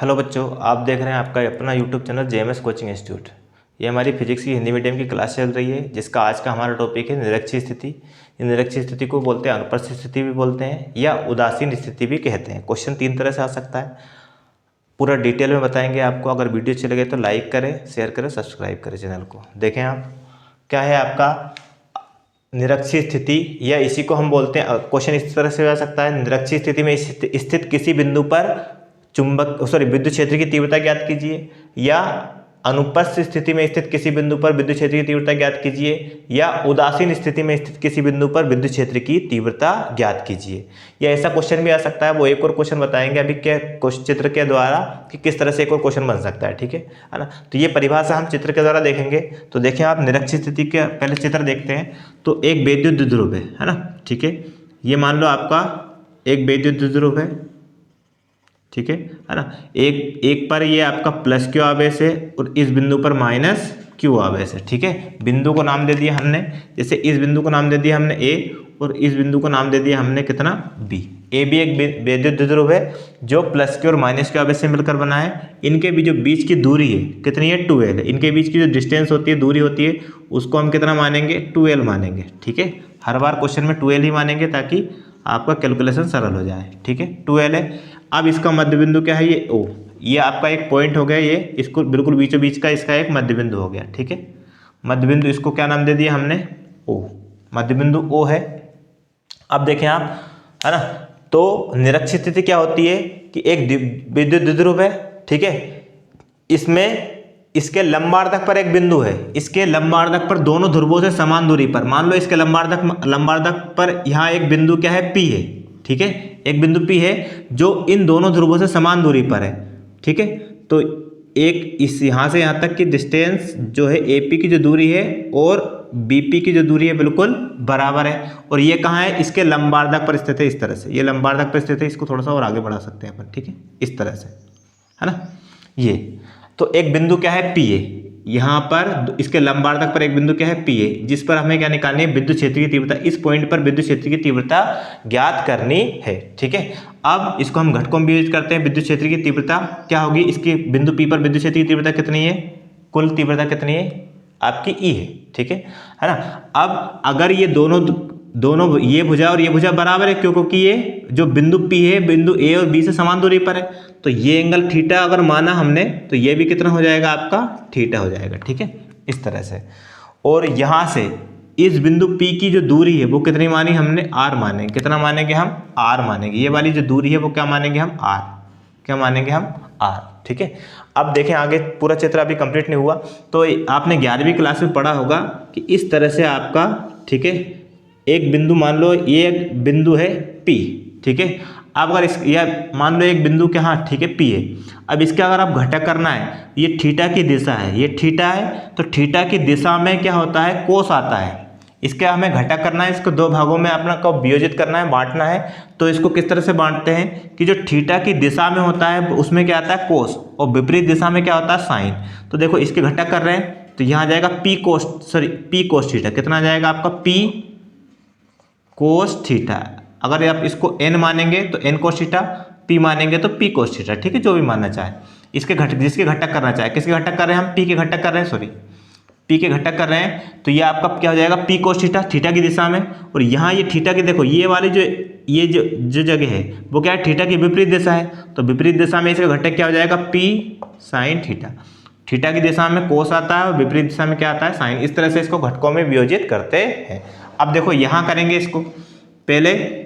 Hello बच्चों, आप देख रहे हैं आपका अपना YouTube channel JMS coaching institute. ये हमारी फिजिक्स की हिंदी मीडियम की क्लास चल रही है, जिसका आज का हमारा टॉपिक है निरक्षीय स्थिति। ये निरक्षीय स्थिति को बोलते हैं अनुपस्थित स्थिति भी बोलते हैं या उदासीन स्थिति भी कहते हैं। क्वेश्चन 3 तरह से आ सकता है, पूरा डिटेल में बताएंगे आपको। अगर वीडियो अच्छी लगे तो लाइक करें, शेयर करें, सब्सक्राइब करें चैनल को। देखें आप, क्या है आपका निरक्षीय स्थिति, या इसी को हम बोलते हैं, क्वेश्चन इस तरह से आ सकता है, निरक्षीय स्थिति में स्थित किसी बिंदु पर विद्युत क्षेत्र की तीव्रता ज्ञात कीजिए, या अनुपस्थित स्थिति में स्थित किसी बिंदु पर विद्युत क्षेत्र की तीव्रता ज्ञात कीजिए, या उदासीन स्थिति में स्थित किसी बिंदु पर विद्युत क्षेत्र की तीव्रता ज्ञात कीजिए। या ऐसा क्वेश्चन भी आ सकता है, वो एक और क्वेश्चन बताएंगे अभी क्या चित्र के द्वारा कि किस तरह से एक और क्वेश्चन बन सकता है। ठीक है ना। तो ये परिभाषा हम चित्र के द्वारा देखेंगे। तो देखिए आप, निरक्षीय स्थिति के पहले चित्र देखते हैं। तो एक वैद्युत द्विध्रुव है ना। ठीक है, ये मान लो आपका एक वैद्युत द्विध्रुव है। ठीक है ना। एक पर ये आपका प्लस क्यू आवेश है और इस बिंदु पर माइनस क्यू आवेश है। ठीक है, बिंदु को नाम दे दिया हमने, जैसे इस बिंदु को नाम दे दिया हमने ए और इस बिंदु को नाम दे दिया हमने कितना, बी। ए भी एक वैद्युत द्विध्रुव है जो प्लस क्यू और माइनस क्यू आवेश से मिलकर बना है। इनके भी जो बीच की दूरी है कितनी है, 2l है। इनके बीच की जो डिस्टेंस होती है, दूरी होती है, उसको हम कितना मानेंगे, 2l मानेंगे। ठीक है, हर बार क्वेश्चन में 2l ही मानेंगे ताकि आपका कैलकुलेशन सरल हो जाए। ठीक है, 2l है। अब इसका मध्य बिंदु क्या है, ये ओ। ये आपका एक पॉइंट हो गया, ये इसको बिल्कुल बीचों बीच का इसका एक मध्य बिंदु हो गया। ठीक है, मध्य बिंदु, इसको क्या नाम दे दिया हमने, ओ। मध्य बिंदु ओ है। अब देखें आप, है ना। तो निरक्षीय स्थिति क्या होती है कि एक विद्युत द्विध्रुव है। ठीक है, इसमें इसके लंबार्धक पर एक बिंदु है, इसके लंबार्धक पर दोनों ध्रुवों से समान दूरी पर, मान लो इसके लंबार्धक पर यहाँ एक बिंदु क्या है, पी है। ठीक है, एक बिंदु पी है जो इन दोनों ध्रुवों से समान दूरी पर है। ठीक है, तो एक इस यहाँ से यहाँ तक की डिस्टेंस जो है एपी की जो दूरी है और बीपी की जो दूरी है बिल्कुल बराबर है। और ये कहाँ है, इसके लंबार्धक पर स्थित है। इस तरह से ये लंबार्धक पर स्थित है। इसको थोड़ा सा और आगे बढ़ा सकते हैं अपन। ठीक है, इस तरह से, है ना। ये तो एक बिंदु क्या है, पी ए। यहाँ पर इसके लंबार्धक पर एक बिंदु क्या है, पी ए, जिस पर हमें क्या निकालनी है, विद्युत क्षेत्र की तीव्रता। इस पॉइंट पर विद्युत क्षेत्र की तीव्रता ज्ञात करनी है। ठीक है, अब इसको हम घटकों में विभाजित करते हैं। विद्युत क्षेत्र की तीव्रता क्या होगी, इसके बिंदु पी पर विद्युत क्षेत्र की तीव्रता कितनी है, कुल तीव्रता कितनी है आपकी, ई है। ठीक है ना। अब अगर ये दोनों ये भुजा और ये भुजा बराबर है, क्योंकि ये जो बिंदु पी है बिंदु ए और बी से समान दूरी पर है, तो ये एंगल थीटा अगर माना हमने, तो ये भी कितना हो जाएगा आपका, थीटा हो जाएगा। ठीक है, इस तरह से। और यहाँ से इस बिंदु पी की जो दूरी है वो कितनी मानी हमने, आर मानेंगे। कितना मानेंगे हम, आर मानेंगे। ये वाली जो दूरी है वो क्या मानेंगे हम, आर। क्या मानेंगे हम, आर। ठीक है, अब देखें आगे, पूरा चित्र अभी कंप्लीट नहीं हुआ। तो आपने 11वीं क्लास में पढ़ा होगा कि इस तरह से आपका, ठीक है, एक बिंदु, मान लो ये एक बिंदु है P। ठीक है, अब अगर इस, या मान लो एक बिंदु के, हाँ ठीक है, P है। अब इसका अगर आप घटक करना है, ये थीटा की दिशा है, ये थीटा है, तो थीटा की दिशा में क्या होता है, कोस आता है। इसका हमें घटक करना है, इसको दो भागों में अपना को वियोजित करना है, बांटना है। तो इसको किस तरह से बांटते हैं कि जो थीटा की दिशा में होता है उसमें क्या आता है, कोस, और विपरीत दिशा में क्या होता है, साइन। तो देखो इसके घटक कर रहे हैं, तो यहाँ आ जाएगा पी कोस थीटा। कितना आ जाएगा आपका, पी कोस थीटा। अगर आप इसको n मानेंगे तो n कोस थीटा, p मानेंगे तो p कोस थीटा। ठीक है, जो भी मानना चाहे। इसके घटक, जिसके घटक करना चाहे, किसके घटक कर रहे हैं हम, p के घटक कर रहे हैं, p के घटक कर रहे हैं। तो ये आपका क्या हो जाएगा, p कोस थीटा, थीटा की दिशा में। और यहाँ ये थीटा की, देखो ये वाली जो जगह है वो क्या है, थीटा की विपरीत दिशा है। तो विपरीत दिशा में इसका घटक क्या हो जाएगा, p साइन थीटा। थीटा की दिशा में कोस आता है और विपरीत दिशा में क्या आता है, साइन। इस तरह से इसको घटकों में वियोजित करते हैं। अब देखो यहाँ करेंगे इसको, पहले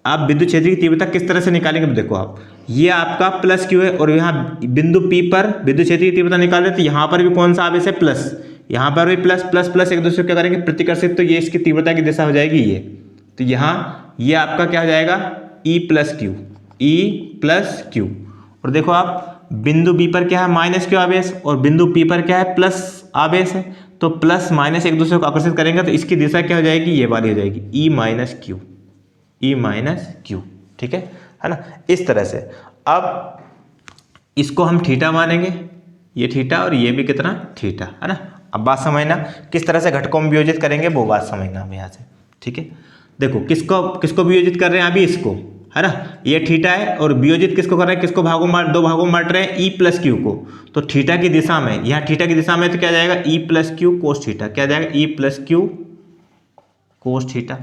आप विद्युत क्षेत्र की तीव्रता किस तरह से निकालेंगे। तो देखो आप, ये आपका प्लस क्यू है और यहाँ बिंदु P पर विद्युत क्षेत्र की तीव्रता निकाले, तो यहाँ पर भी कौन सा आवेश है, प्लस। यहाँ पर भी प्लस प्लस प्लस एक दूसरे को क्या करेंगे, प्रतिकर्षित। तो ये इसकी तीव्रता की दिशा हो जाएगी ये। तो यहाँ ये आपका क्या हो जाएगा, E प्लस क्यू। और देखो आप, बिंदु B पर क्या है, माइनस क्यू आवेश, और बिंदु P पर क्या है, प्लस आवेश है। तो प्लस माइनस एक दूसरे को आकर्षित करेंगे, तो इसकी दिशा क्या हो जाएगी, ये वाली हो जाएगी, E माइनस क्यू। ठीक है ना, इस तरह से। अब इसको हम थीटा मानेंगे, ये थीटा और ये भी कितना, थीटा, है ना। अब बात समझना, किस तरह से घटकों में वियोजित करेंगे वो बात समझना हम यहाँ से। ठीक है, देखो किसको वियोजित कर रहे हैं अभी, इसको, है ना, ये थीटा है और वियोजित किसको कर रहे हैं, किसको दो भागों में बांट रहे हैं, ई प्लस क्यू को। तो थीटा की दिशा में, यहाँ थीटा की दिशा में तो क्या जाएगा, ई प्लस क्यू कोस थीटा, क्या जाएगा, ई प्लस क्यू कोस थीटा।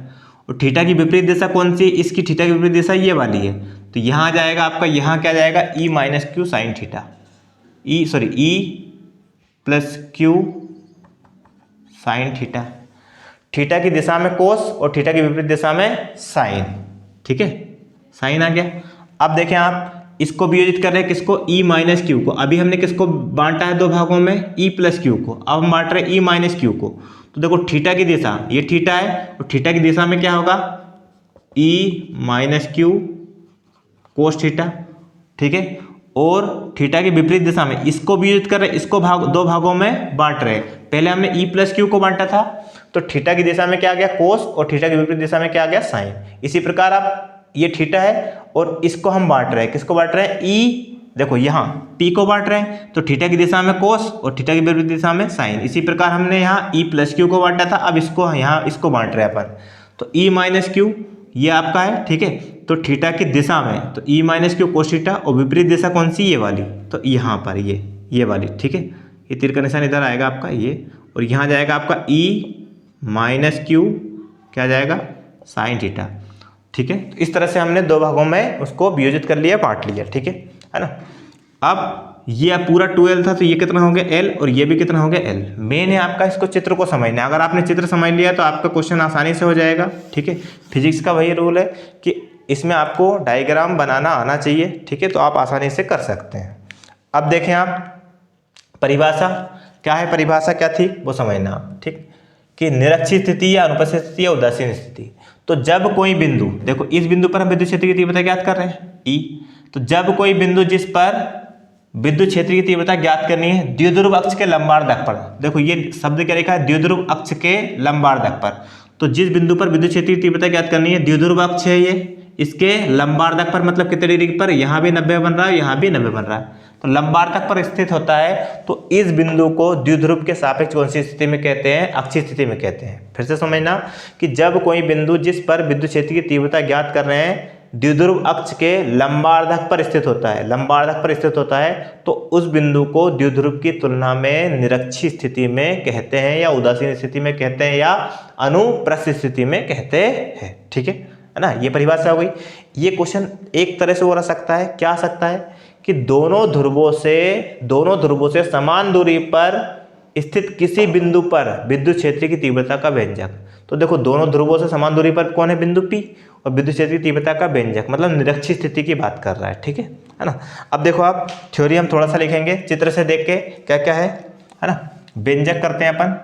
और थीटा की विपरीत दिशा कौन सी है, इसकी थीटा की विपरीत दिशा ये वाली है, तो यहाँ जाएगा आपका, यहाँ क्या जाएगा, e minus q sine theta, e plus q sine theta. Theta की दिशा में कोस और थीटा की विपरीत दिशा में साइन, ठीक है, साइन आ गया। अब देखें आप इसको वियोजित कर रहे हैं किसको, ई माइनस क्यू को। अभी हमने किसको बांटा है दो भागों में, ई प्लस क्यू को, अब हम बांट रहे हैं ई माइनस क्यू को। तो देखो थीटा की दिशा, ये थीटा है और थीटा की दिशा में क्या होगा, ई माइनस क्यू कोस थीटा, ठीक है। और थीटा की विपरीत दिशा में इसको वियोजित कर रहे हैं, इसको दो भागों में बांट रहे हैं। पहले हमने ई प्लस क्यू को बांटा था, तो थीटा की दिशा में क्या आ गया, कोस, और थीटा की विपरीत दिशा में क्या आ गया, साइन। इसी प्रकार आप, ये थीटा है और इसको हम बांट रहे हैं, किसको बांट रहे हैं, ई, देखो यहाँ पी को बांट रहे हैं, तो थीटा की दिशा में कोस और थीटा की विपरीत दिशा में साइन। इसी प्रकार हमने यहाँ ई प्लस क्यू को बांटा था, अब इसको यहाँ इसको बांट रहे हैं अपन, तो ई माइनस क्यू ये आपका है, ठीक है। तो थीटा की दिशा में तो ई माइनस क्यू कोस थीटा, और विपरीत दिशा कौन सी, ये वाली, तो यहाँ पर ये वाली, ठीक है। ये तीर का निशान इधर आएगा आपका ये, और यहाँ जाएगा आपका ई माइनस क्यू, क्या जाएगा, साइन थीटा, ठीक है। तो इस तरह से हमने दो भागों में उसको वियोजित कर लिया, बांट लिया, ठीक है ना। अब ये पूरा 12 था, तो ये कितना हो गया, एल, और ये भी कितना हो गया, एल। मेन है आपका इसको चित्र को समझना है, अगर आपने चित्र समझ लिया तो आपका क्वेश्चन आसानी से हो जाएगा, ठीक है। फिजिक्स का वही रूल है कि इसमें आपको डायग्राम बनाना आना चाहिए, ठीक है, तो आप आसानी से कर सकते हैं। अब देखें आप, परिभाषा क्या है, परिभाषा क्या थी वो समझना आप, ठीक, कि निरक्षीय स्थिति या अनुपस्थित स्थिति या उदासीन स्थिति। तो जब कोई बिंदु, देखो इस बिंदु पर हम विद्युत क्षेत्र की तीव्रता ज्ञात कर रहे हैं, ई, तो जब कोई बिंदु जिस पर विद्युत क्षेत्र की तीव्रता ज्ञात करनी है द्विध्रुव अक्ष के लंबार्धक पर, देखो ये शब्द क्या लिखा है, द्विध्रुव अक्ष के लंबार्धक पर। तो जिस बिंदु पर विद्युत क्षेत्र की तीव्रता ज्ञात करनी है, द्विध्रुव अक्ष है ये, इसके लंबार्धक पर, मतलब कितने डिग्री पर, यहाँ भी 90 बन रहा है, यहाँ भी 90 बन रहा है, तो लंबार्धक पर स्थित होता है। तो इस बिंदु को द्विध्रुव के सापेक्ष कौन सी स्थिति में कहते हैं, अक्षीय स्थिति में कहते हैं। फिर से समझना कि जब कोई बिंदु जिस पर विद्युत क्षेत्र की तीव्रता ज्ञात कर रहे हैं द्विध्रुव अक्ष के लंबार्धक पर स्थित होता है, लंबार्धक पर स्थित होता है, तो उस बिंदु को द्विध्रुव की तुलना में निरक्षीय स्थिति में कहते हैं, या उदासीन स्थिति में कहते हैं, या अनुप्रस्थ स्थिति में कहते हैं, ठीक है ना। ये परिभाषा हो गई। ये क्वेश्चन एक तरह से हो रह सकता है, क्या सकता है कि दोनों ध्रुवों से समान दूरी पर स्थित किसी बिंदु पर विद्युत क्षेत्र की तीव्रता का व्यंजक। तो देखो दोनों ध्रुवों से समान दूरी पर कौन है, बिंदु P, और विद्युत क्षेत्र की तीव्रता का व्यंजक, मतलब निरक्षीय स्थिति की बात कर रहा है, ठीक है ना। अब देखो आप थ्योरी हम थोड़ा सा लिखेंगे चित्र से देख के, क्या क्या है ना। व्यंजक करते हैं अपन,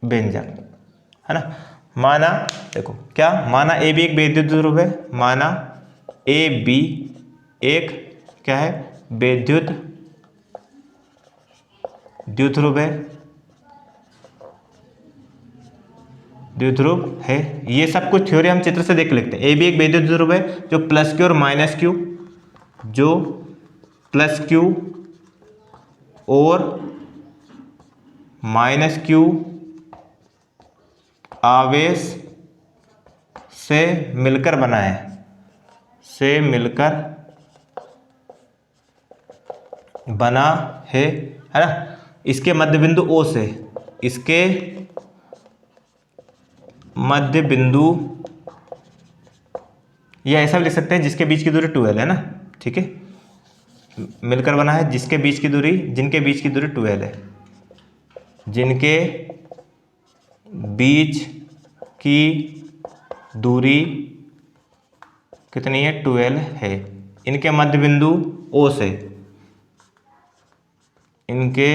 व्यंजक, है ना। माना देखो क्या, माना ए बी एक विद्युत ध्रुव है, माना ए बी एक क्या है, विद्युत द्विध्रुव है, द्विध्रुव है। ये सब कुछ थ्योरी हम चित्र से देख लेते हैं। ए बी एक विद्युत ध्रुव है जो प्लस क्यू और माइनस क्यू, जो प्लस क्यू और माइनस क्यू आवेश से मिलकर बना है, से मिलकर बना है ना। इसके मध्य बिंदु O से, इसके मध्य बिंदु, या ऐसा भी लिख सकते हैं जिसके बीच की दूरी 12 है ना, ठीक है, मिलकर बना है जिसके बीच की दूरी, जिनके बीच की दूरी 12 है, जिनके बीच की दूरी कितनी है, 12 है। इनके मध्य बिंदु O से, इनके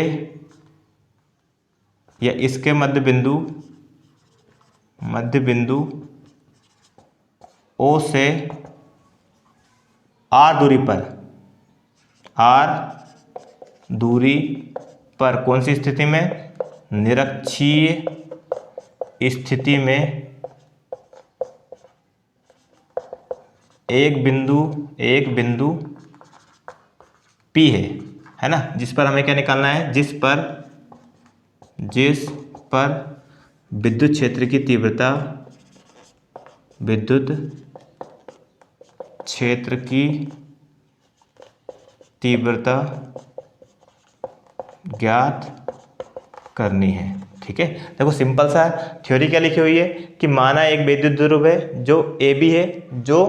या इसके मध्य बिंदु O से R दूरी पर कौन सी स्थिति में, निरक्षीय स्थिति में एक बिंदु P है ना, जिस पर हमें क्या निकालना है, जिस पर विद्युत क्षेत्र की तीव्रता विद्युत क्षेत्र की तीव्रता ज्ञात करनी है। ठीक है, देखो सिंपल सा थ्योरी क्या लिखी हुई है कि माना एक विद्युत ध्रुव है जो ए बी है, जो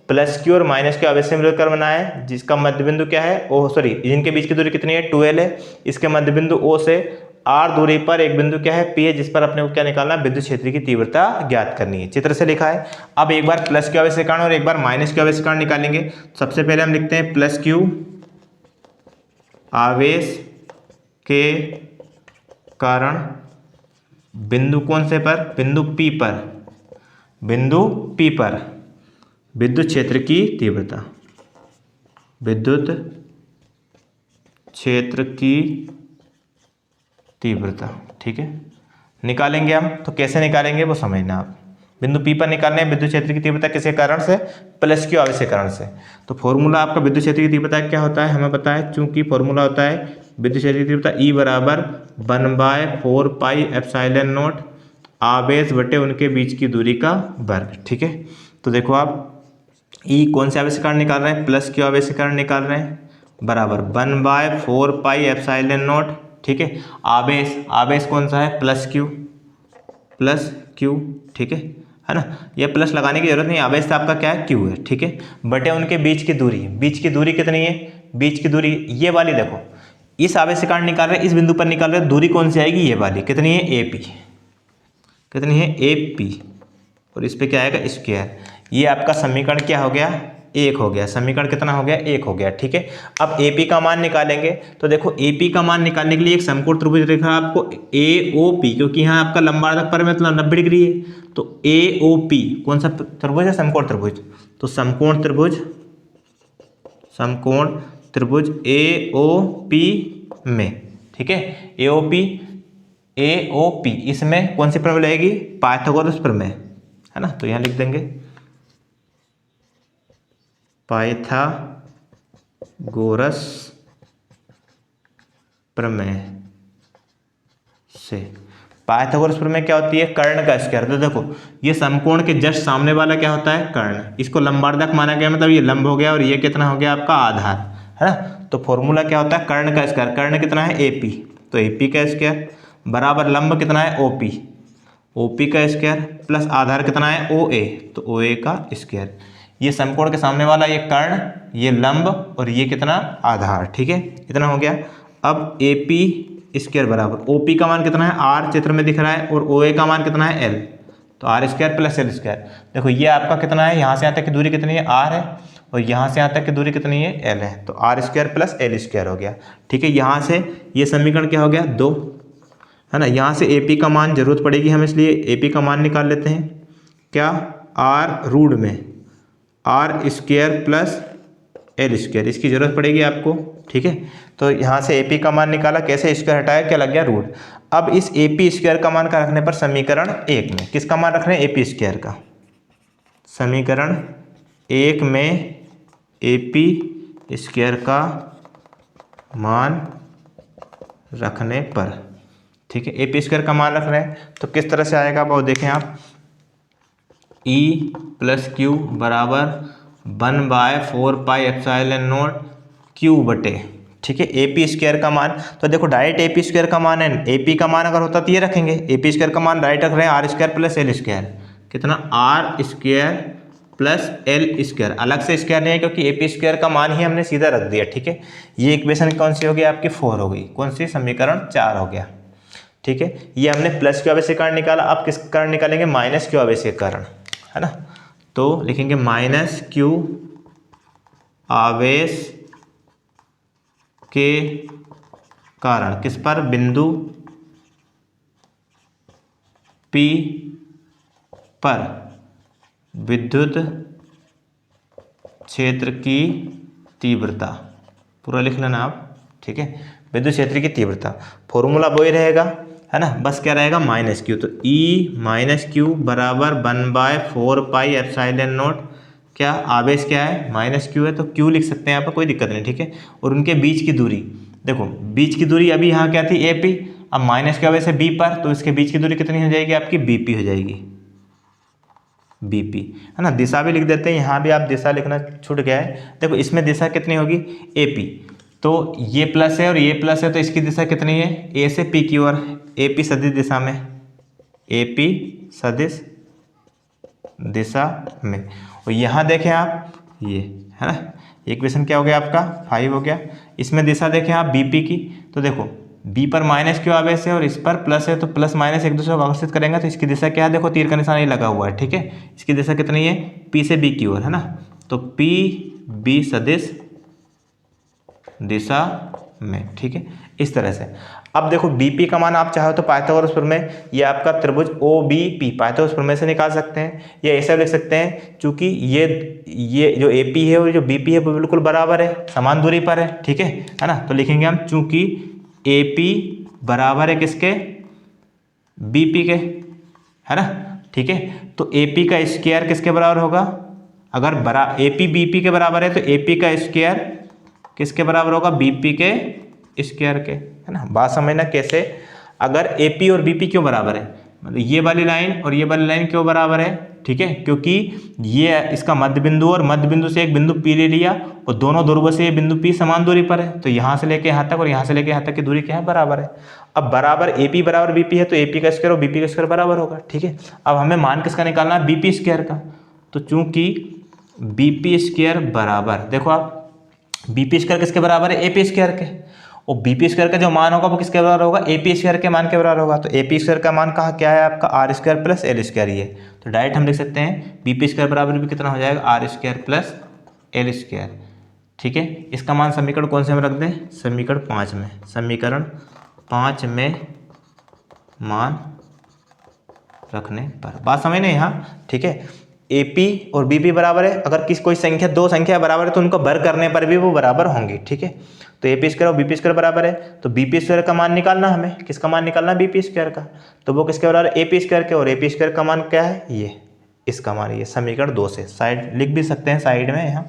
प्लस क्यू और माइनस क्यू आवेश से मिलकर बना है, जिसका मध्य बिंदु क्या है, ओ सॉरी, इनके बीच की दूरी कितनी है, 2l है। इसके मध्य बिंदु ओ से r दूरी पर एक बिंदु क्या है, p है, जिस पर अपने को क्या निकालना है, विद्युत क्षेत्र की तीव्रता ज्ञात करनी है। चित्र से लिखा है। अब एक बार प्लस क्यू आवेश के कारण और एक बार माइनस क्यू आवेश के कारण निकालेंगे। सबसे पहले हम लिखते हैं प्लस क्यू आवेश के कारण बिंदु कौन से पर, बिंदु P पर, बिंदु P पर विद्युत क्षेत्र की तीव्रता, विद्युत क्षेत्र की तीव्रता। ठीक है, निकालेंगे हम, तो कैसे निकालेंगे वो समझना आप। बिंदु P पर निकालने हैं विद्युत क्षेत्र की तीव्रता किसके कारण से, प्लस क्यू आवेश के कारण से। तो फॉर्मूला आपका विद्युत क्षेत्र की तीव्रता क्या होता है, हमें पता है, चूंकि फॉर्मूला होता है विद्युत क्षेत्र की तीव्रता E बराबर 1/4 पाई एप्सिलॉन नॉट आवेश बटे उनके बीच की दूरी का वर्ग। ठीक है, तो देखो आप E कौन से आवेश के कारण निकाल रहे हैं, प्लस क्यू आवेश के कारण निकाल रहे हैं, बराबर 1/4 पाई एप्सिलॉन नॉट। ठीक है, आवेश कौन सा है, प्लस क्यू। ठीक है ना, ये प्लस लगाने की जरूरत नहीं, आवेश से आपका क्या है, क्यू है। ठीक है, बटे उनके बीच की दूरी कितनी है, बीच की दूरी ये वाली, देखो इस आवेश के कारण निकाल रहे हैं, इस बिंदु पर निकाल रहे हैं, दूरी कौन सी आएगी, ये वाली, कितनी है, AP, कितनी है, AP, और इस पे क्या आएगा, स्क्वायर। ये आपका समीकरण क्या हो गया, 1 हो गया। समीकरण कितना हो गया, 1 हो गया। ठीक है, अब AP का मान निकालेंगे। तो देखो AP का मान निकालने के लिए एक समकोण त्रिभुज दिख रहा है आपको, AOP, क्योंकि यहाँ आपका लंबार्धक पर मतलब 90 डिग्री है, तो AOP कौन सा त्रिभुज है, समकोण त्रिभुज। तो समकोण त्रिभुज AOP में, ठीक है, AOP इसमें कौन सी प्रमेय लगेगी, पाइथागोरस प्रमेय, है ना। तो यहाँ लिख देंगे पाइथागोरस प्रमेय से। पाइथागोरस प्रमेय क्या होती है, कर्ण का स्क्वायर। तो देखो ये समकोण के जस्ट सामने वाला क्या होता है, कर्ण, इसको लंबार्धक माना गया, मतलब ये लंब हो गया और ये कितना हो गया आपका आधार, है ना। तो फॉर्मूला क्या होता है, कर्ण का स्क्वायर। कर्ण कितना है, AP, तो AP का स्क्वायर बराबर लंब कितना है, OP का स्क्वायर प्लस आधार कितना है, OA, तो OA का स्क्वायर। ये समकोण के सामने वाला ये कर्ण, ये लंब और ये कितना, आधार। ठीक है, इतना हो गया। अब AP स्क्वायर बराबर OP का मान कितना है, R चित्र में दिख रहा है, और OA का मान कितना है, L, तो R square plus L square. देखो ये आपका कितना है, यहाँ से यहाँ तक की दूरी कितनी है, R है, और यहाँ से यहाँ तक की दूरी कितनी है, L है, तो R square plus L square हो गया। ठीक है, यहाँ से ये समीकरण क्या हो गया, 2, है ना। यहाँ से AP का मान जरूरत पड़ेगी हम, इसलिए AP का मान निकाल लेते हैं, क्या, R रूट में R square plus L square, इसकी जरूरत पड़ेगी आपको। ठीक है, तो यहाँ से AP का मान निकाला, कैसे, स्क्वायर हटाया, क्या लग गया, रूट। अब इस AP स्क्वायर का मान का रखने पर समीकरण 1 में किसका मान रख रहे हैं, AP स्क्वायर का। समीकरण 1 में AP स्क्वायर का मान रखने पर, ठीक है, AP स्क्वायर का मान रख रहे हैं, तो किस तरह से आएगा वो देखें आप। E प्लस क्यू बराबर 1/4 पाई एप्सिलॉन नॉट क्यू बटे, ठीक है, AP स्क्वायर का मान। तो देखो डायरेक्ट AP स्क्वायर का मान है, AP का मान अगर होता तो ये रखेंगे, AP स्क्वायर का मान डायरेक्ट रख रहे हैं, R square plus L square, कितना, R square plus L square, अलग से स्क्वायर नहीं है क्योंकि AP स्क्वायर का मान ही हमने सीधा रख दिया। ठीक है, ये इक्वेशन कौन सी हो गई आपकी, 4 हो गई, कौन सी, समीकरण 4 हो गया। ठीक है, ये हमने प्लस क्यू आवेश के कारण निकाला, अब किस कारण निकालेंगे, माइनस क्यू आवेश के कारण, है ना। तो लिखेंगे माइनस क्यू आवेश के कारण, किस पर, बिंदु P पर विद्युत क्षेत्र की तीव्रता, पूरा लिख लेना आप। ठीक है, विद्युत क्षेत्र की तीव्रता, फॉर्मूला वही रहेगा, है ना, बस क्या रहेगा, माइनस क्यू। तो E माइनस क्यू बराबर 1/4 पाई एप्सिलॉन नॉट, क्या, आवेश क्या है, माइनस क्यू है, तो क्यू लिख सकते हैं यहाँ पर, कोई दिक्कत नहीं। ठीक है, और उनके बीच की दूरी, देखो बीच की दूरी अभी यहाँ क्या थी, AP, अब माइनस क्यू आवेश है B पर, तो इसके बीच की दूरी कितनी हो जाएगी आपकी, BP हो जाएगी, BP, है ना। दिशा भी लिख देते हैं, यहाँ भी आप दिशा लिखना छूट गया है। देखो इसमें दिशा कितनी होगी AP, तो ये प्लस है और ये प्लस है, तो इसकी दिशा कितनी है A से P की ओर, AP सदिश दिशा में, AP सदिश दिशा में। और यहाँ देखें आप, ये है ना, इक्वेशन क्या हो गया आपका 5 हो गया। इसमें दिशा देखें आप BP की, तो देखो B पर माइनस क्यू आवेश है और इस पर प्लस है, तो प्लस माइनस एक दूसरे को आकर्षित करेंगे, तो इसकी दिशा क्या है, देखो तीर का निशान ये लगा हुआ है, ठीक है। इसकी दिशा कितनी है P से B की ओर, है ना, तो PB सदिश दिशा में, ठीक है, इस तरह से। अब देखो BP का मान आप चाहो तो पाइथागोरस प्रमेय, ये आपका त्रिभुज OBP पाइथागोरस प्रमेय से निकाल सकते हैं, या ऐसा लिख सकते हैं, चूंकि ये जो AP है और जो BP है वो बिल्कुल बराबर है, समान दूरी पर है, ठीक है ना। तो लिखेंगे हम चूंकि AP बराबर है किसके, BP के, है ना, ठीक है। तो AP का स्क्वायर किसके बराबर होगा, अगर AP BP के बराबर है तो AP का स्क्वायर किसके बराबर होगा, BP के स्क्वायर के, है ना। बात समझना कैसे, अगर AP और BP क्यों बराबर है, मतलब ये वाली लाइन और ये वाली लाइन क्यों बराबर है, ठीक है, क्योंकि ये इसका मध्य बिंदु और मध्य बिंदु से एक बिंदु P ले लिया और दोनों ध्रुवों से ये बिंदु P समान दूरी पर है, तो यहाँ से लेके यहाँ तक और यहाँ से लेके यहाँ तक की दूरी क्या है, बराबर है। अब बराबर AP बराबर BP है तो AP का स्क्वायर और BP का स्क्वायर बराबर होगा, ठीक है। अब हमें मान किसका निकालना है, BP स्क्वायर का, तो चूंकि BP स्क्वायर बराबर, देखो आप BP स्क्वायर किसके बराबर है, AP स्क्वायर के, और BP स्क्वायर का जो मान होगा वो किसके बराबर होगा, AP स्क्वायर के मान के बराबर होगा। तो AP स्क्वायर का मान कहाँ क्या है आपका, R square plus L square, ये तो डायरेक्ट हम लिख सकते हैं BP स्क्वायर बराबर भी कितना हो जाएगा, R square plus L square, ठीक है। इसका मान समीकरण कौन से में रख दें, समीकरण 5 में, समीकरण 5 में मान रखने पर, बात समझ नहीं यहाँ, ठीक है। AP और BP बराबर है, अगर कोई संख्या, दो संख्या बराबर है तो उनको वर्ग करने पर भी वो बराबर होंगी, ठीक है। तो AP स्क्वायर और BP स्क्वायर बराबर है, तो BP स्क्वायर का मान निकालना, हमें किसका मान निकालना, BP स्क्वायर का, तो वो किसके बराबर है, AP स्क्वायर के, और AP स्क्वायर का मान क्या है, ये इसका मान, ये समीकरण 2 से, साइड लिख भी सकते हैं साइड में, यहाँ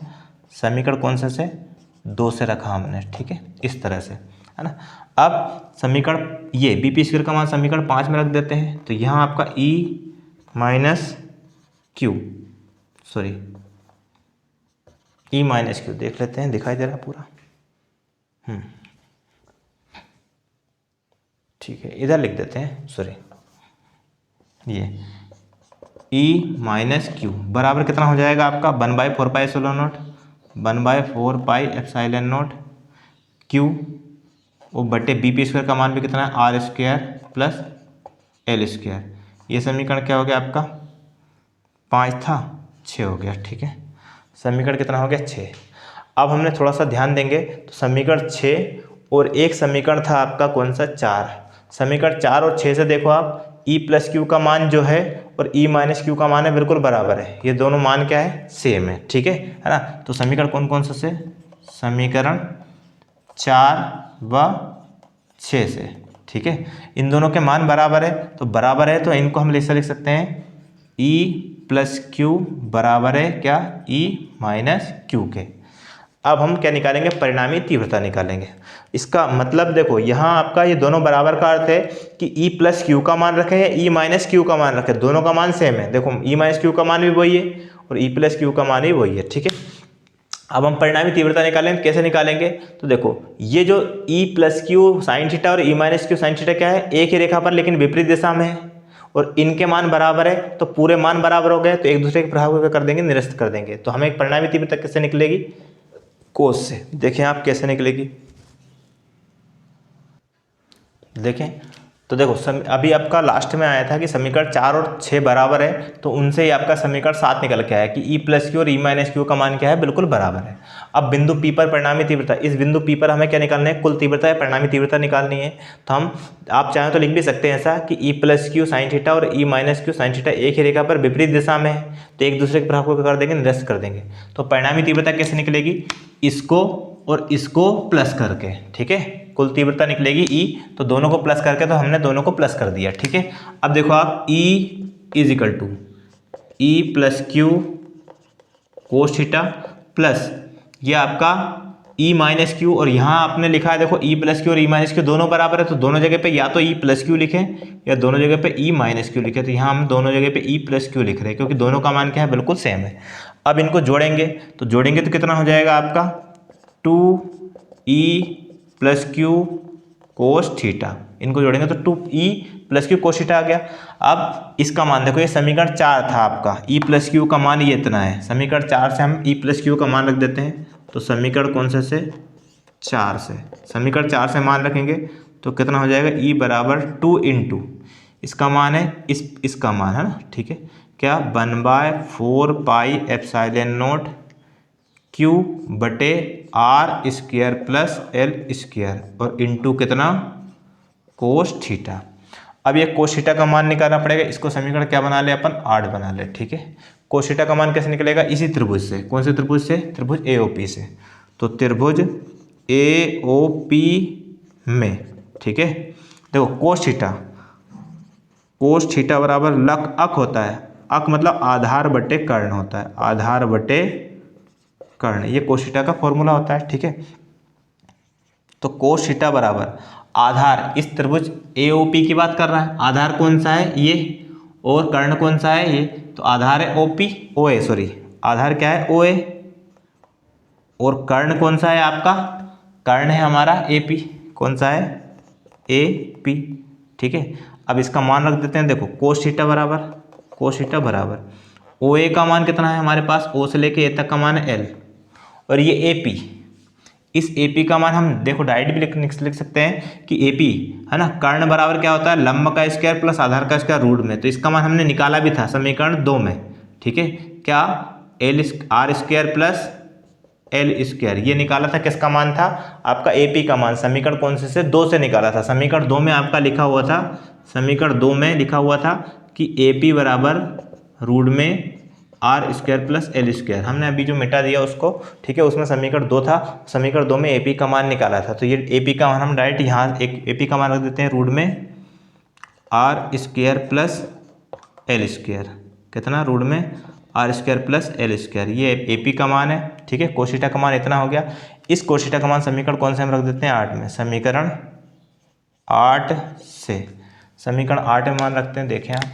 समीकरण कौन से 2 से रखा हमने, ठीक है, इस तरह से, है ना। अब समीकरण ये BP स्क्वायर का मान समीकरण 5 में रख देते हैं, तो यहाँ आपका E माइनस क्यू देख लेते हैं, दिखाई दे रहा पूरा, ठीक है, इधर लिख देते हैं, ये E माइनस क्यू बराबर कितना हो जाएगा आपका 1/4 pi epsilon not, 1/4 pi epsilon not Q, वो बटे BP स्क्वायर का मान भी कितना है, R square plus L square. ये समीकरण क्या हो गया आपका 5 था, 6 हो गया, ठीक है। समीकरण कितना हो गया 6। अब हमने थोड़ा सा ध्यान देंगे, तो समीकरण 6 और एक समीकरण था आपका कौन सा 4, समीकरण 4 और 6 से देखो आप E प्लस क्यू का मान जो है और E माइनस क्यू का मान है बिल्कुल बराबर है, ये दोनों मान क्या है, सेम है, ठीक है ना। तो समीकरण कौन कौन सा से, समीकरण 4 व 6 से, ठीक है, इन दोनों के मान बराबर है, तो बराबर है तो इनको हम ऐसा लिख सकते हैं, E प्लस क्यू बराबर है क्या, E माइनस क्यू के। अब हम क्या निकालेंगे, परिणामी तीव्रता निकालेंगे। इसका मतलब देखो यहाँ आपका ये दोनों बराबर का अर्थ है कि E प्लस क्यू का मान रखें या E माइनस क्यू का मान रखें, दोनों का मान सेम है। देखो E माइनस क्यू का मान भी वही है और E प्लस क्यू का मान भी वही है, ठीक है। अब हम परिणामी तीव्रता निकालेंगे, कैसे निकालेंगे, तो देखो ये जो E plus q sine theta और E minus q sine theta क्या है, एक ही रेखा पर लेकिन विपरीत दिशा में है, और इनके मान बराबर है, तो पूरे मान बराबर हो गए, तो एक दूसरे के प्रभाव को कर देंगे, निरस्त कर देंगे। तो हमें एक परिणामी तीव्रता कैसे निकलेगी, कोस से। देखें आप कैसे निकलेगी, देखें तो देखो अभी आपका लास्ट में आया था कि समीकरण 4 और 6 बराबर है, तो उनसे ही आपका समीकरण 7 निकल के आया कि E प्लस क्यू और E माइनस क्यू का मान क्या है, बिल्कुल बराबर है। अब बिंदु P पर परिणामी तीव्रता, इस बिंदु P पर हमें क्या निकालना है, कुल तीव्रता या परिणामी तीव्रता निकालनी है। तो हम आप चाहें तो लिख भी सकते हैं ऐसा कि E plus q sine theta और E minus q sine theta एक ही रेखा पर विपरीत दिशा में है, तो एक दूसरे के प्रभाव को कर देंगे, निरस्त कर देंगे। तो परिणामी तीव्रता कैसे निकलेगी, इसको और इसको प्लस करके, ठीक है, कुल तीव्रता निकलेगी E, तो दोनों को प्लस करके, तो हमने दोनों को प्लस कर दिया, ठीक है। अब देखो आप E is equal to E plus Q cos theta plus ये आपका ई माइनस क्यू, और यहाँ आपने लिखा है देखो ई प्लस क्यू और ई माइनस क्यू दोनों बराबर है, तो दोनों जगह पे या तो ई प्लस क्यू लिखें या दोनों जगह पे ई माइनस क्यू लिखें। तो यहाँ हम दोनों जगह पे ई प्लस क्यू लिख रहे हैं क्योंकि दोनों का मान क्या है, बिल्कुल सेम है। अब इनको जोड़ेंगे तो कितना हो जाएगा आपका 2e plus Q cos theta. इनको जोड़ेंगे तो 2e plus Q cos theta आ गया। अब इसका मान देखो, ये समीकरण 4 था आपका, e प्लस क्यू का मान ये इतना है। समीकरण 4 से हम e प्लस क्यू का मान रख देते हैं। तो समीकरण कौन से 4 से, समीकरण 4 से मान रखेंगे तो कितना हो जाएगा, e बराबर 2 इंटू इसका मान है इसका मान है ना, ठीक है, क्या 1/4 पाई एप्सिलॉन नॉट क्यू बटे R square plus L square और इंटू कितना कोस थीटा। अब ये कोस थीटा का मान निकालना पड़ेगा। इसको समीकरण क्या बना ले अपन, 8 बना ले, ठीक है। कोस थीटा का मान कैसे निकलेगा, इसी त्रिभुज से। कौन से त्रिभुज से, त्रिभुज एओपी से। तो त्रिभुज एओपी में, ठीक है, देखो कोस थीटा बराबर लक अक होता है। अक मतलब आधार बटे कर्ण होता है, आधार बटे कर्ण, ये कोस थीटा का फॉर्मूला होता है, ठीक है। तो कोस थीटा बराबर आधार, इस त्रिभुज एओपी की बात कर रहा है, आधार कौन सा है ये और कर्ण कौन सा है ये, तो आधार है ओपी ओए सॉरी आधार क्या है ओए, और कर्ण कौन सा है आपका, कर्ण है हमारा एपी। कौन सा है, एपी, ठीक है। अब इसका मान रख देते हैं, देखो कोस थीटा बराबर ओ ए का मान कितना है हमारे पास, ओ से लेके ए तक का मान है एल, और ये एपी, इस एपी का मान हम देखो डायरेक्ट भी लिख सकते हैं कि एपी है ना, कर्ण बराबर क्या होता है, लंब का स्क्वायर प्लस आधार का स्क्वायर रूट में। तो इसका मान हमने निकाला भी था समीकरण 2 में, ठीक है, क्या L R square plus L square, ये निकाला था, किसका मान था आपका एपी का मान। समीकरण कौन से 2 से निकाला था। समीकरण 2 में आपका लिखा हुआ था, समीकरण 2 में लिखा हुआ था कि एपी बराबर रूट में R square plus L square. हमने अभी जो मिटा दिया उसको, ठीक है, उसमें समीकरण 2 था, समीकरण 2 में एपी का मान निकाला था। तो ये एपी का मान हम डायरेक्ट यहाँ एक एपी का मान रख देते हैं, रूट में R square plus L square, कितना, रूट में R square plus L square, ये एपी का मान है, ठीक है। कोस थीटा का मान इतना हो गया। इस कोस थीटा का मान समीकरण कौन से हम रख देते हैं, 8 में, समीकरण 8 से, समीकरण 8 में मान रखते हैं, देखें आप,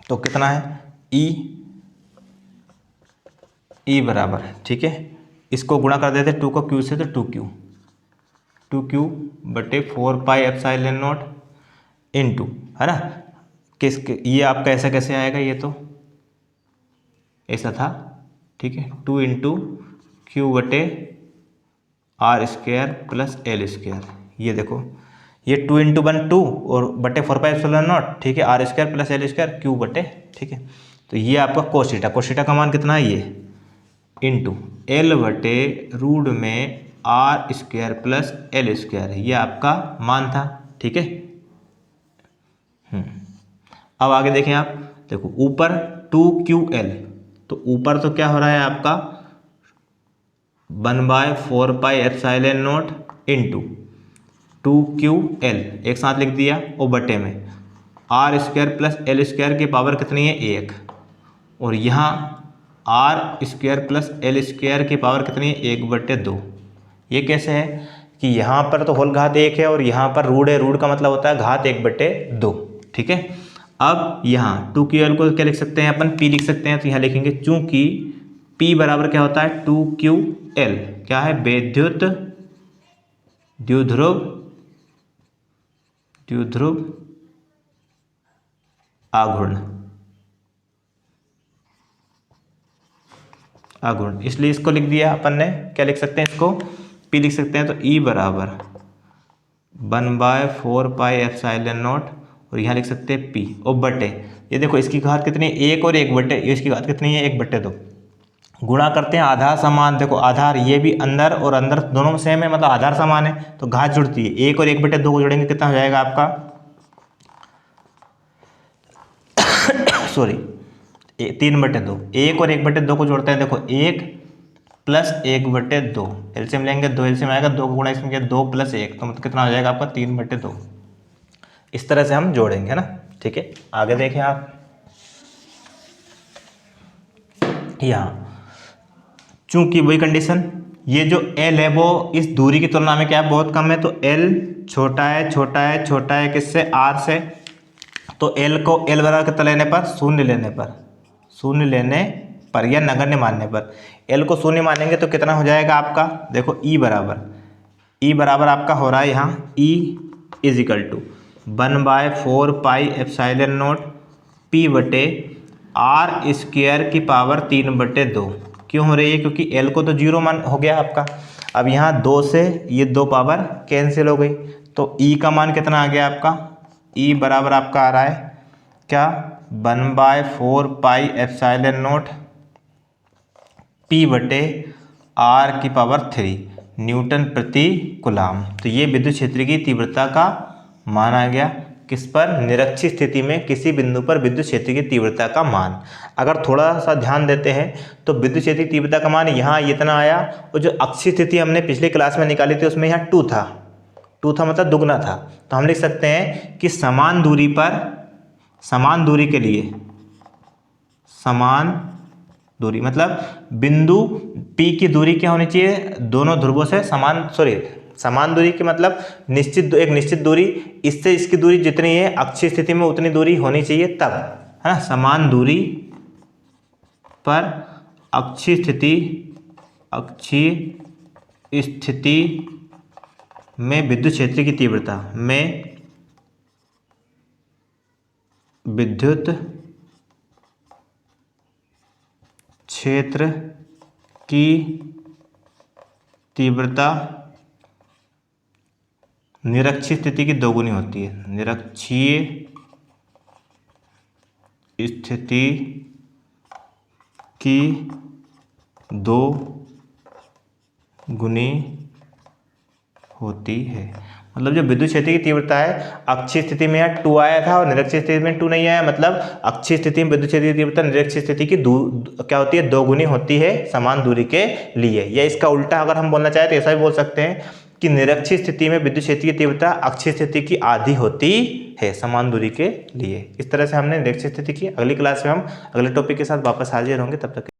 तो कितना है ई बराबर, ठीक है, इसको गुणा कर देते 2 को क्यू से, तो 2q बटे 4 पाई एप्सिलॉन नॉट इनटू, है ना, ये आपका ऐसा कैसे आएगा, ये तो ऐसा था, ठीक है, 2 इंटू क्यू बटे R square plus L square. ये देखो, ये 2 इंटू 1 2 और बटे 4 पाई एप्सिलॉन नॉट, ठीक है, R square plus L square Q बटे, ठीक है। तो ये आपका कोस थीटा का मान कितना है, ये इंटू एल बटे रूट में R square plus L square, ये आपका मान था, ठीक है। अब आगे देखें आप, देखो ऊपर 2QL, तो ऊपर तो क्या हो रहा है आपका 1/4 pi epsilon not into 2QL, एक साथ लिख दिया, और बटे में R square plus L square की पावर कितनी है, 1, और यहाँ R square plus L square की पावर कितनी है, 1/2। ये कैसे है कि यहाँ पर तो होल घात 1 है और यहाँ पर रूट है, रूट का मतलब होता है घात 1/2, ठीक है। अब यहाँ 2QL को क्या लिख सकते हैं अपन, P लिख सकते हैं, तो यहाँ लिखेंगे चूंकि P बराबर क्या होता है 2QL, क्या है, विद्युत द्विध्रुव आघूर्ण, इसलिए इसको लिख दिया अपन ने। क्या लिख सकते हैं इसको, P लिख सकते हैं, तो E बराबर 1/4 पाई एप्सिलॉन नॉट, और यहाँ लिख सकते हैं P, और बटे, ये देखो इसकी घात कितनी है, 1 और 1/, इसकी घात कितनी है, 1/2। गुणा करते हैं, आधार समान, देखो आधार ये भी अंदर और अंदर दोनों सेम है, मतलब आधार समान है, तो घात जुड़ती है, 1 और 1/2 को जोड़ेंगे कितना हो जाएगा आपका, सॉरी 3/2, 1 और 1/2 को जोड़ते हैं, देखो 1 प्लस 1/2, एलसीएम लेंगे, 2 एलसीएम आएगा, 2 को गुणा इसमें किया 2 + 1, तो मतलब कितना हो जाएगा आपका 3/2। इस तरह से हम जोड़ेंगे, है ना, ठीक है। आगे देखें आप, यहाँ चूंकि वही कंडीशन, ये जो L है वो इस दूरी की तुलना में क्या है, बहुत कम है, तो L छोटा है छोटा है छोटा है किससे, R से। तो L को L बराबर कितना लेने पर, शून्य लेने पर, शून्य लेने पर या नगण्य मानने पर L को शून्य मानेंगे तो कितना हो जाएगा आपका, देखो E बराबर आपका हो रहा है यहाँ E is equal to 1/4 pi epsilon not P बटे R स्क्वायर की पावर 3/2। क्यों हो रही है, क्योंकि L को तो 0 मान हो गया आपका। अब यहाँ 2 से ये 2 पावर कैंसिल हो गई, तो E का मान कितना आ गया आपका, E बराबर आपका आ रहा है क्या, 1/4 पाई एप्सिलॉन नॉट P बटे R की पावर 3 न्यूटन प्रति कूलाम। तो ये विद्युत क्षेत्र की तीव्रता का मान आ गया, किस पर, निरक्षीय स्थिति में किसी बिंदु पर विद्युत क्षेत्र की तीव्रता का मान। अगर थोड़ा सा ध्यान देते हैं तो विद्युत क्षेत्र की तीव्रता का मान यहाँ इतना आया, और जो अक्षीय स्थिति हमने पिछली क्लास में निकाली थी उसमें यहाँ 2 था मतलब दुगना था। तो हम लिख सकते हैं कि समान दूरी पर, समान दूरी के लिए, समान दूरी मतलब बिंदु P की दूरी क्या होनी चाहिए, दोनों ध्रुवों से समान, समान दूरी के मतलब एक निश्चित दूरी, इससे इसकी दूरी जितनी है अक्षीय स्थिति में उतनी दूरी होनी चाहिए तब, है ना। समान दूरी पर अक्षीय स्थिति में विद्युत क्षेत्र की तीव्रता में, विद्युत क्षेत्र की तीव्रता निरक्षीय स्थिति की दोगुनी होती है, निरक्षीय स्थिति की 2 गुनी होती है। मतलब जो विद्युत क्षेत्र की तीव्रता है अक्षीय स्थिति में यहाँ 2 आया था और निरक्षीय स्थिति में 2 नहीं आया, मतलब अक्षीय स्थिति में विद्युत क्षेत्र की तीव्रता निरक्षीय स्थिति की क्या होती है, 2 गुनी होती है समान दूरी के लिए। या इसका उल्टा अगर हम बोलना चाहें तो ऐसा भी बोल सकते हैं कि निरक्षीय स्थिति में विद्युत क्षेत्र की तीव्रता अक्षीय स्थिति की आधी होती है समान दूरी के लिए। इस तरह से हमने निरक्षीय स्थिति की। अगली क्लास में हम अगले टॉपिक के साथ वापस हाजिर होंगे, तब तक